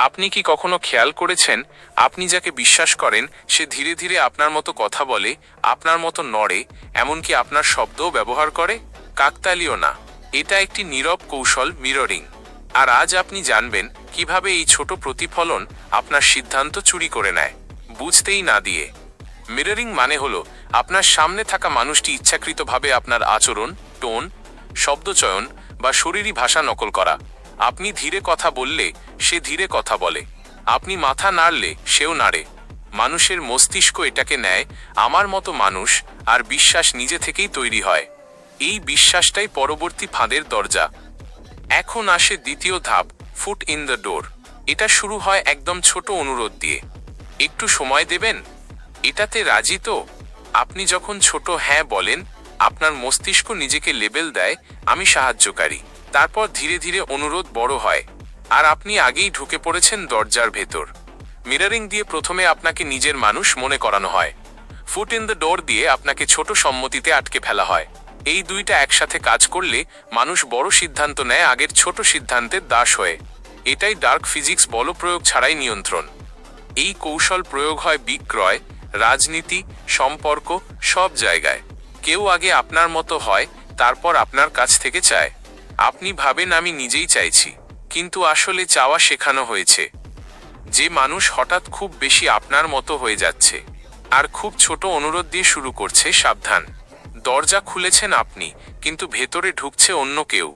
আপনি কি কখনো খেয়াল করেছেন, আপনি যাকে বিশ্বাস করেন সে ধীরে ধীরে আপনার মতো কথা বলে, আপনার মতো নড়ে, এমনকি আপনার শব্দও ব্যবহার করে? কাকতালীয় না, এটা একটি নীরব কৌশল, মিররিং। আর আজ আপনি জানবেন কিভাবে এই ছোট প্রতিফলন আপনার সিদ্ধান্ত চুরি করে নেয়, বুঝতেই না দিয়ে। মিররিং মানে হলো আপনার সামনে থাকা মানুষটি ইচ্ছাকৃতভাবে আপনার আচরণ, টোন, শব্দচয়ন বা শরীরী ভাষা নকল করা। আপনি ধীরে কথা বললে সে ধীরে কথা বলে, আপনি মাথা নাড়লে সেও নাড়ে। মানুষের মস্তিষ্ক এটাকে নেয়, আমার মতো মানুষ, আর বিশ্বাস নিজে থেকেই তৈরি হয়। এই বিশ্বাসটাই পরবর্তী ফাঁদের দরজা। এখন আসে দ্বিতীয় ধাপ, ফুট ইন দ্য ডোর। এটা শুরু হয় একদম ছোট অনুরোধ দিয়ে। একটু সময় দেবেন? এটাতে রাজি তো? আপনি যখন ছোট হ্যাঁ বলেন, আপনার মস্তিষ্ক নিজেকে লেবেল দেয়, আমি সাহায্যকারী। তারপর ধীরে ধীরে অনুরোধ বড় হয়, আর আপনি আগেই ঢুকে পড়েছেন দরজার ভেতর। মিররিং দিয়ে প্রথমে আপনাকে নিজের মানুষ মনে করানো হয়। ফুট ইন দ্য ডোর দিয়ে আপনাকে ছোট সম্মতিতে আটকে ফেলা হয়। এই দুইটা একসাথে কাজ করলে মানুষ বড় সিদ্ধান্ত নেয় আগের ছোট সিদ্ধান্তের দাস হয়ে। এটাই ডার্ক ফিজিক্স, বলপ্রয়োগ ছাড়াই নিয়ন্ত্রণ। এই কৌশল প্রয়োগ হয় বিক্রয়, রাজনীতি, সম্পর্ক, সব জায়গায়। কেউ আগে আপনার মতো হয়, তারপর আপনার কাছ থেকে চায়। আপনি ভাবেন আমি নিজেই চাইছি, কিন্তু আসলে চাওয়া শেখানো হয়েছে। যে মানুষ হঠাৎ খুব বেশি আপনার মতো হয়ে যাচ্ছে, আর খুব ছোট অনুরোধ দিয়ে শুরু করছে, সাবধান। দরজা খুলেছেন আপনি, কিন্তু ভেতরে ঢুকছে অন্য কেউ।